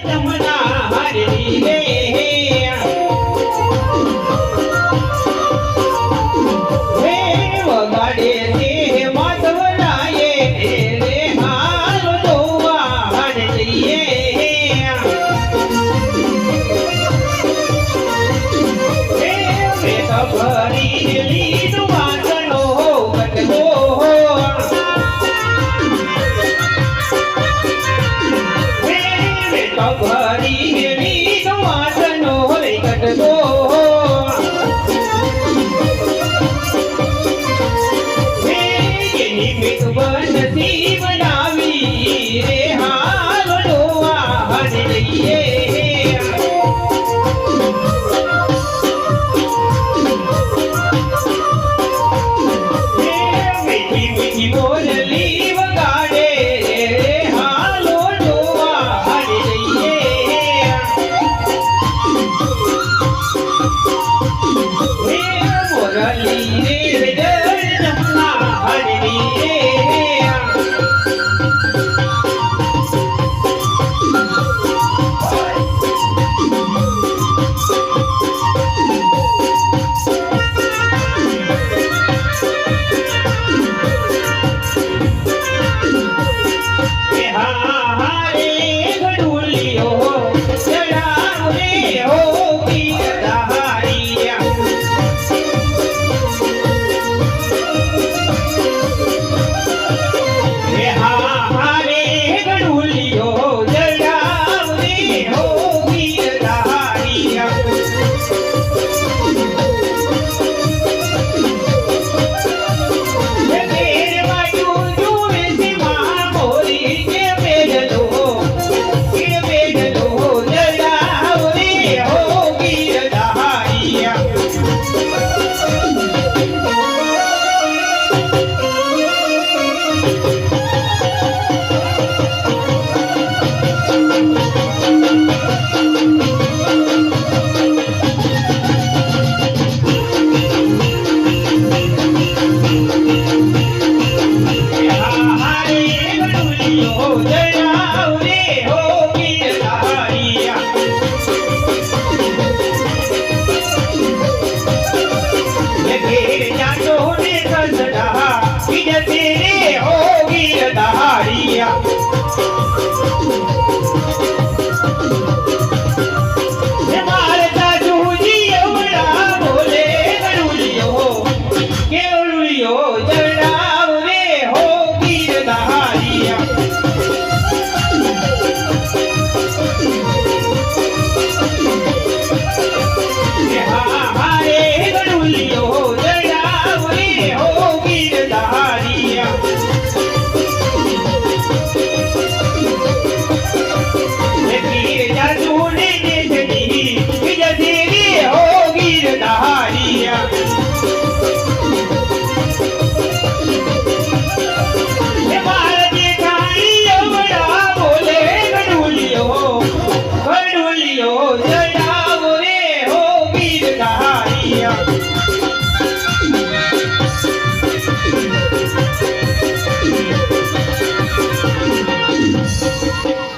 જમના હારી રે વગાડે છે માધવરાયે રે હાલ જોવા હાડ જઈએ ભરી લીધું વાસણો કટકો ભરી લીધું વાસણો કટકો નિમિત્ત બનતી બનાવી રે હાલ જોવા હાડ જઈએ બોલલી વગાડે હાલો જોવા હાડી જઈએ મોરલી રે જળ જમના હાડી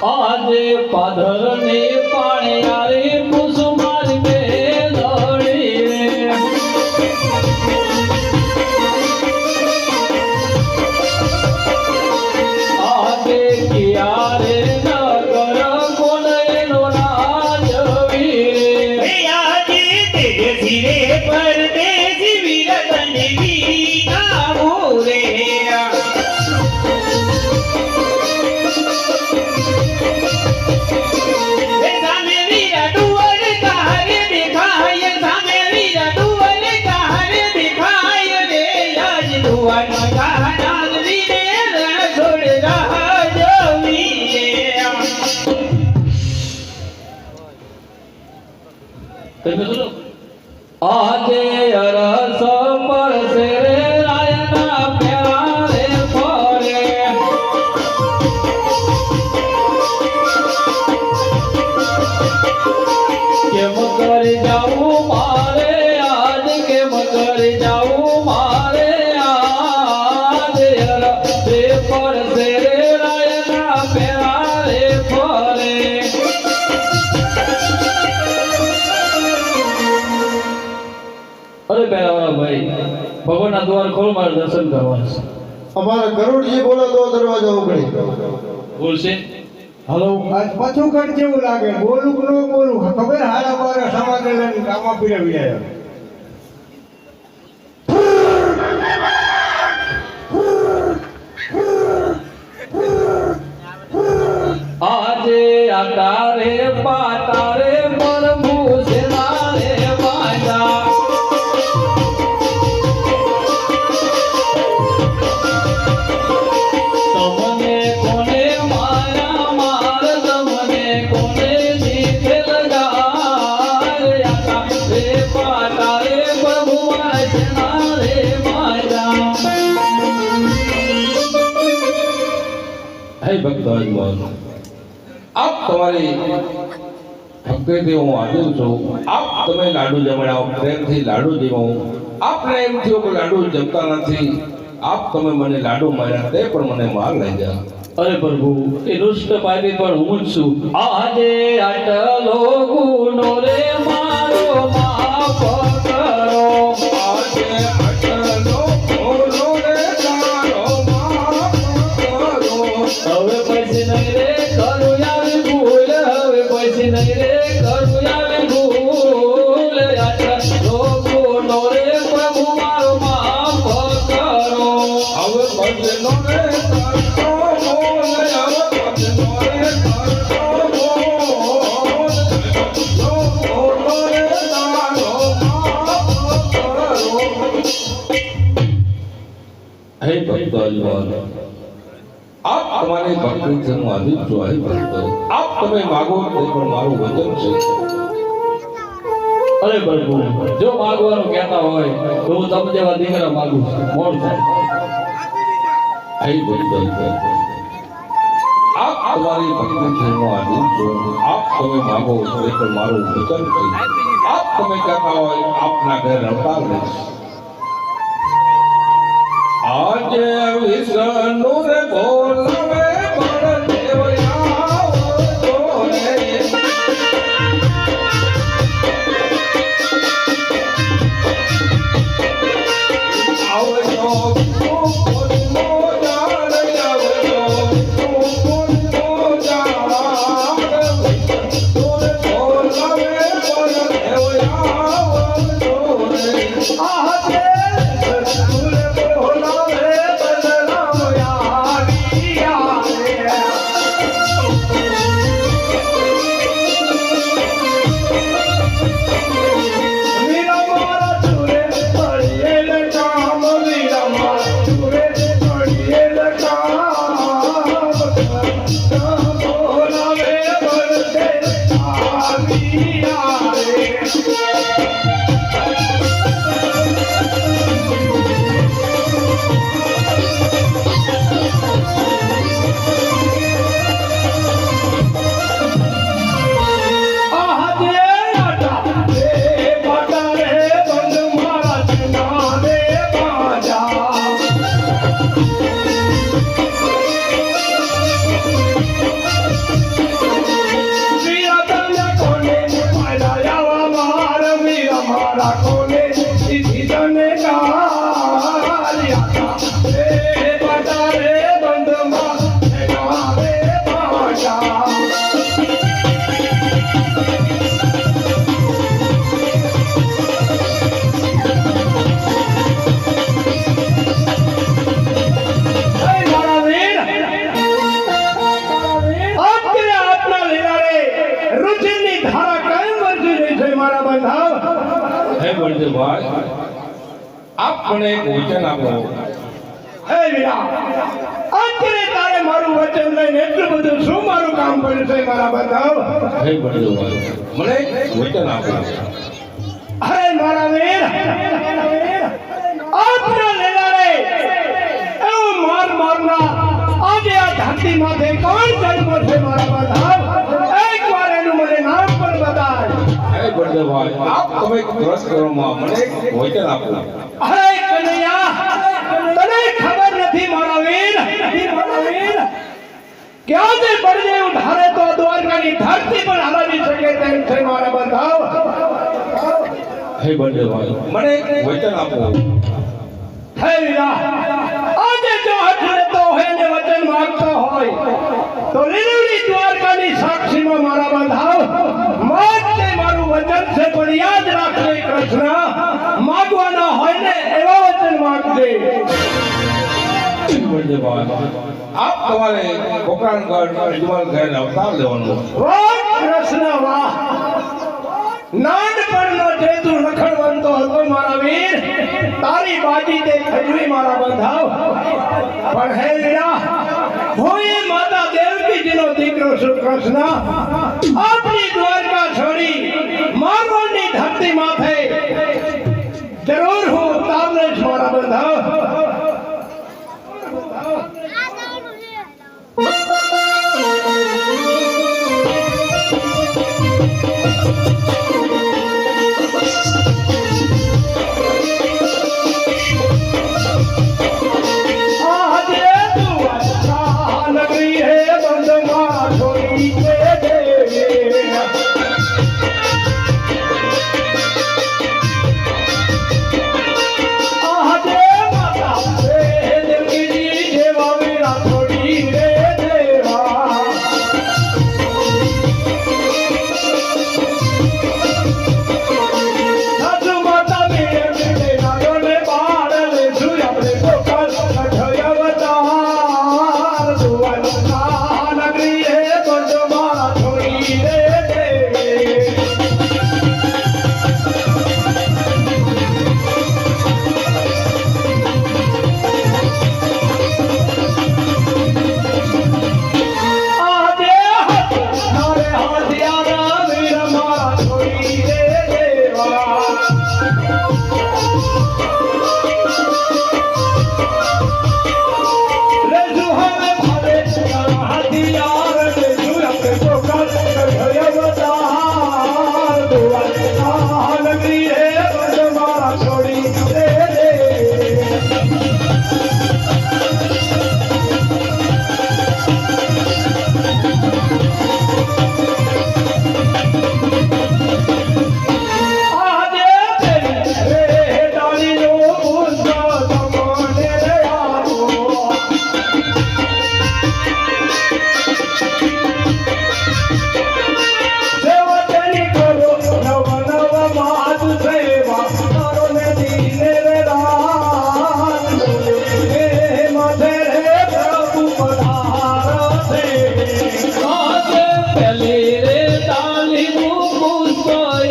આજે પાદર ને પાણે આરે કુસુમાર કે લડી આજે કિયારે ન કર કોણ એનો નાજ વીરે આજે તેજસી રે પરદેસી વીર તનવી નામો રે આજે અરસ પર સે રે રાયના પ્યારે ફરે કેમ કરી જાઉં મારે આજ કેમ કરી જાઉં મારે આજ અરસ પર સે રે રાયના પ્યારે ફરે ભગવાનના દ્વાર ખોલ, મારે દર્શન કરવાના છે. અમારા ગરુડજી બોલે તો દરવાજો ઉઘડે. બોલશે હલો આજ પાછું કટ જેવું લાગે બોલું કે ન બોલું ખબર હારા મારા સમાજને લઈને ગામમાં પીરાવી આવ્યા આજે આટારે પાટારે પ્રભુ સેના રે વાજા. તમને કોને માયા માર, તમને કોને જીતે લગાર. આટારે પાટારે પ્રભુ સેના રે વાજા. હે ભક્તો, આપ તમારી ભક્તિથી હું આદિલ છું. આપ તમે લાડુ જમાડાવો, પ્રેમથી લાડુ જીવો. આપને એમ થયું કે લાડુ જમતા નથી, આપ તમે મને લાડુ માર્યા, તે પણ મને માર લઈ ગયા. અરે પ્રભુ, એ દુષ્ટ પાપી પણ હું જ છું. આજે આટલો ગુનો રે મારો માફ કરો. આજે આટલો ગુનો રે તારો માફ કરો. હવે પછી નહીં રે કરું આવી ભૂલ, હવે પછી નહીં રે કરું આવી ભૂલ. આટલો ગુનો રે પ્રભુ મારો માફ કરો. હવે પછી નો રે કરતો બોલ, હવે પછી નો રે કરતો બોલ. ગુનો રે તારો માફ કરો. હે ભક્તો, આપ તમારી ભક્તિથી હું આદિલ છું. હે ભક્તો, આપ તમે માગો તે પણ મારું વચન છે. અરે પ્રભુ, જો માગવાનું કહેતા હોય તો હું તમને જેવા દીકરા માગું છું. મોડ થાય. હે ભક્તો, આપ તમારી ભક્તિથી હું આદિલ છું. આપ તમે માગો તે પણ મારું વચન છે. આપ તમે કહેતા હોય આપના ઘરે રમતા રહીશ. આજે વિષ્ણુ રે બોલાવે બળદેવ આવતો રે. આવજો તું મોજાડ, આવજો તું મોજાડ. તું બોલાવે બળદેવ આવતો રે. આજે આપણે એક વચન આપો. હે વીરા અત્યારે તારે મારું વચન લઈને એટલું બધું શું મારું કામ કર્યું છે મારા બંધાવ. હે બળદેવભાઈ, મને એક વચન આપો. અરે મારા વીર આપના લેલાડે એવું માર મારના આજે આ ધરતી માથે કોણ જન્મો છે મારા બંધાવ. એકવાર એનું મને નામ પણ બતાય. હે બળદેવભાઈ, આપ તમે ત્રસ કરવામાં મને એક વચન આપો. અરે કનૈયા, તને ખબર નથી મારા વીર કે આજે બળદેવ ધારે તો દ્વારકાની ધરતી પણ હલાવી શકે તેમ છે મારા બંધાવ. હે બળદેવભાઈ, મને એક વચન આપો. હે વીરા, આજે જો હાથ લેતો હોય ને વચન માંગતો હોય તો લીલુડી દ્વારકાની સાક્ષીમાં મારા બંધાવ માટે મારું વચન છે, પણ યાદ રાખજે કૃષ્ણ, માંગવાના હોય ને એવા વચન માંગજે. બોલજે બાબા. આપ તમારે કોકરાનગઢ અજમલ ઘરે અવતાર લેવાનો. વાહ કૃષ્ણ વાહ, નાનપણનો જે તું રખડવંતો હતો મારા વીર, તારી બાજી તે ખજવી મારા બંધાવ. પણ હે વીરા, હું એ માતા દેવકીજીનો દીકરો છું કૃષ્ણ, આપણી દ્વારકા છોડી મારવાડની ધરતી માથે જરૂર હું અવતાર લઈશ મારા બંધાવ. આજે દ્વારકા નગરી હે બંધમાં છોડી દે. આજે માતા દેવકીજી જેવા વીરા છોડી દે દેવા. સાસુ માતા મેળે નાગોને બાળ લેશું આપણે પોકાર કઠય અવતાર. દ્વારકા નગરી હે બંધમાં છોડી દે. આજે મારે હાથિયારા વીર મારા છોડી દે દેવા. લેશું હવે ભાવે તારા હાથિયાર, લેશું આપણે પોકાર કઠય અવતાર. દ્વારકા નગરી હે બંધ મારા છોડી દે. આજે રે ડાળીનો પુષ્પ તમને રે આપો. સેવકની કરો નવ નવ માત સેવા, તારો ને દીને રે રાત. હે માથે રે પ્રભુ પધારશે. આજે પેલી રે ડાળીનું પુષ્પ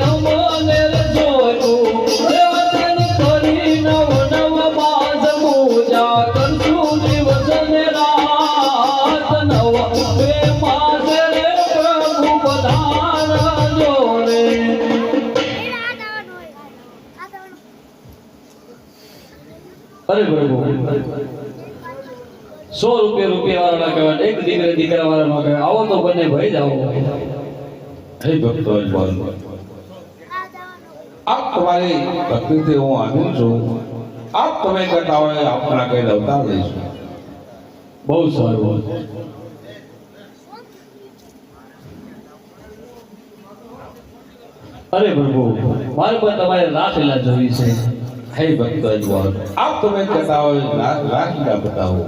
અમને રે જોયું, સેવકન કરી નવ નવ માસ પૂજા કરશું દિવસ ને રાત. નવ બે માસ રે પ્રભુ પધારજો રે. અરે પ્રભુ, 100 રૂપિયા વાળા કહેવાય, એક દીકરા વાળા નો કહેવાય. આવો તો બંને ભાઈ જ આવો. હે ભક્તો અજમલ, આપ તમારી ભક્તિથી હું આનંદ છું. આપ તમે કરતા હોય આપના કઈ અવતાર લઈશું. બહુ સારું. અરે પ્રભુ, મારે પણ તમારે રાસલીલા જોવી છે. હે ભક્તો અજમલ, આપ તમે કરતા હોય રાસલીલા બતાવો.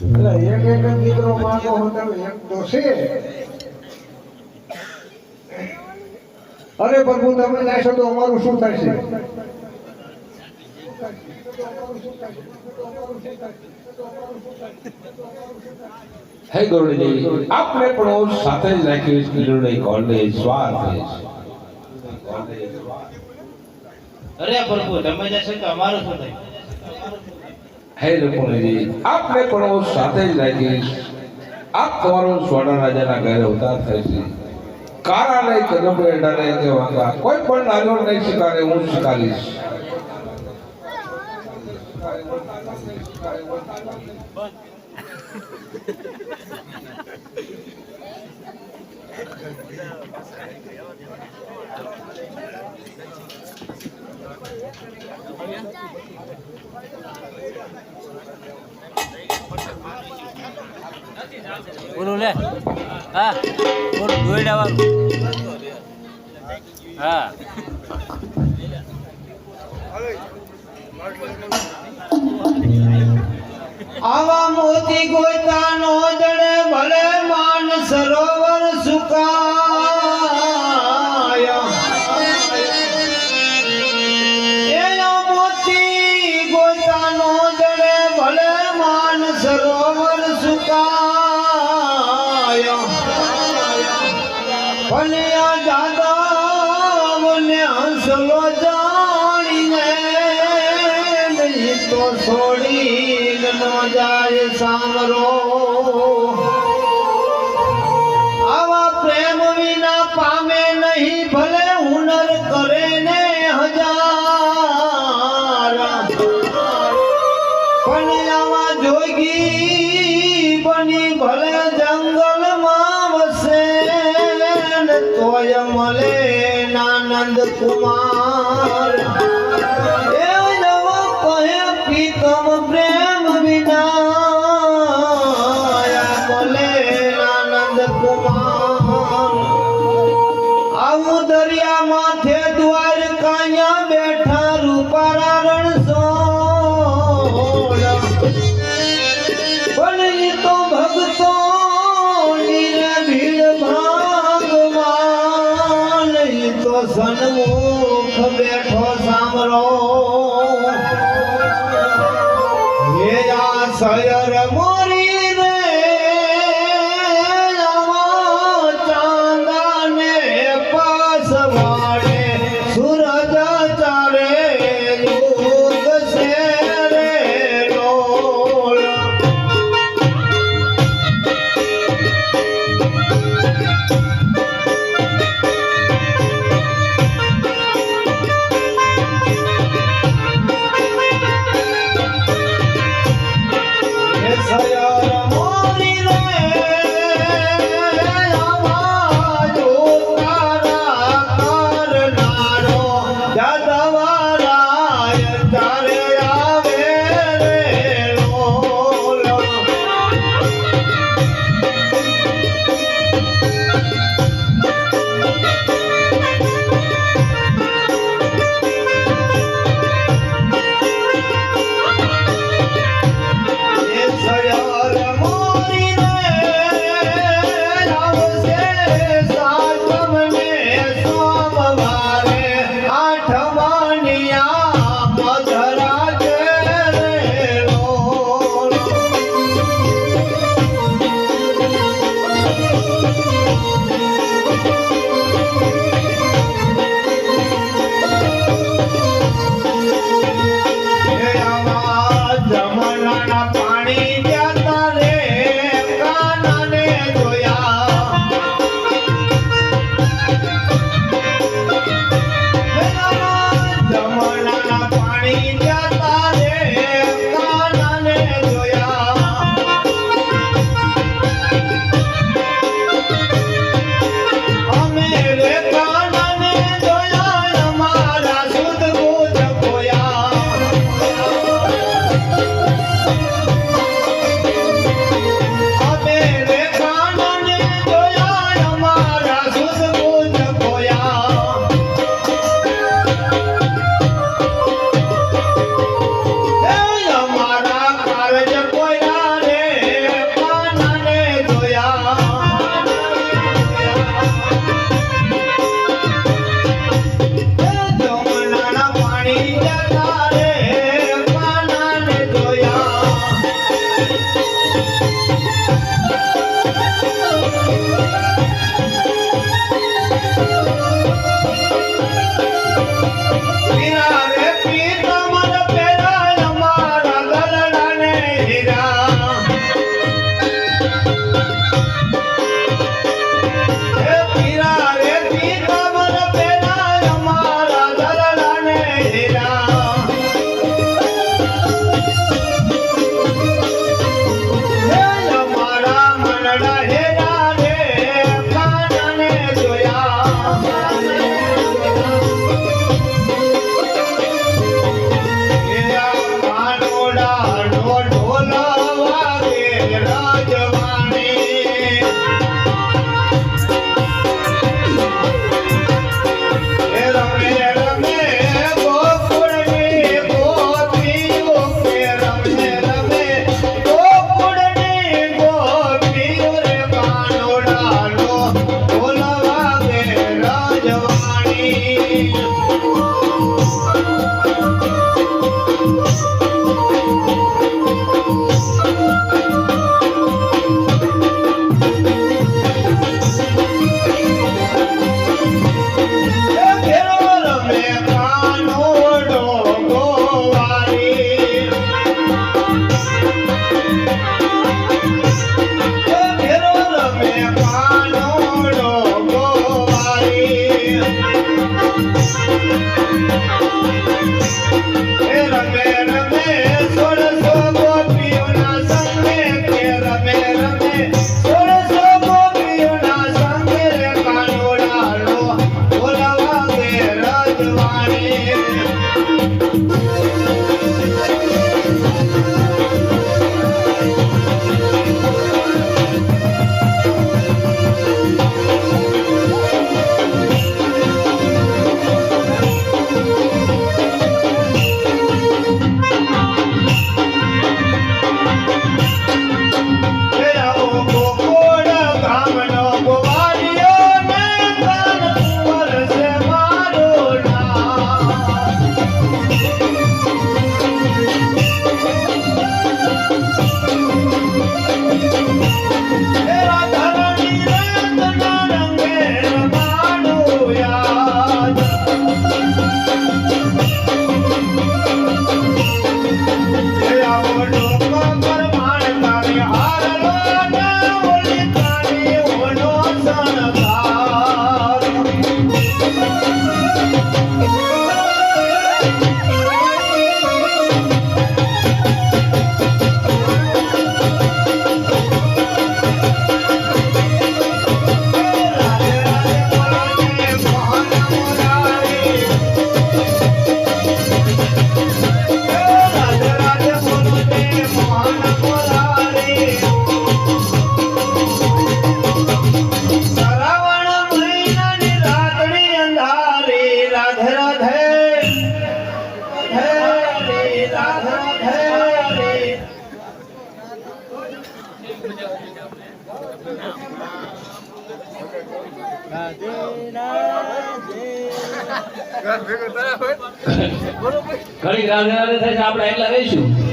એટલે એક એક જ દીકરો માંગો હો તમે, એક તો છે. અરે પ્રભુ, તમે નાખશો તો અમારું શું થાય છે? હે ગરુડજી, આપને પણ હું સાથે જ રાખીશ. ગરુડજી કોને સ્વાર્થ છે. અરે પ્રભુ, તમે જશો તો અમારું શું થાય? હે રૂપુણીજી, આપને પણ હું સાથે જ રાખીશ. આપ તમારો સ્વર્ણ રાજાના ઘરે અવતાર થશે. કારા નહીં, કદમ એડા નહીં કે વાંગા, કોઈ પણ નાનો નહીં શિકારે, હું શિકારીશ. બોલું લે હા બોલું દોયડા વાળું આવા મોતી ગોતા નો જડે ભલે માન સરોવર સુકાયા એના મોતી ગોતા નો જડે ભલે માન સરોવર સુકાયા પણ આ દાદા મને હંસલો જાણીને નહીં તો છોડી ન જાય સામરો આવા પ્રેમ વિના પામે નહીં ભલે હુનર કરે ને હજાર પણ આવા જોગી બની ભલે જંગલમાં વસે ને તોય મળે નાનંદ કુમાર પ્રીતમ પ્રેમ વિના બોલે આનંદ કુમાર આવું દરિયા માથે દ્વારકાયા બેઠા રૂપારા રણછોડ પણ ઈ તો ભક્તો નીરે ભીડ ભાગવાન ઈ તો સન્મુખ બેઠો સામરો સયર મોરી રે ચાંદાને પાસ વાળે સૂરજ ચારે યુગ સે રે ડોળ સયર ઘડીક રાધે રાધે થાય છે આપણે એટલા રહીશું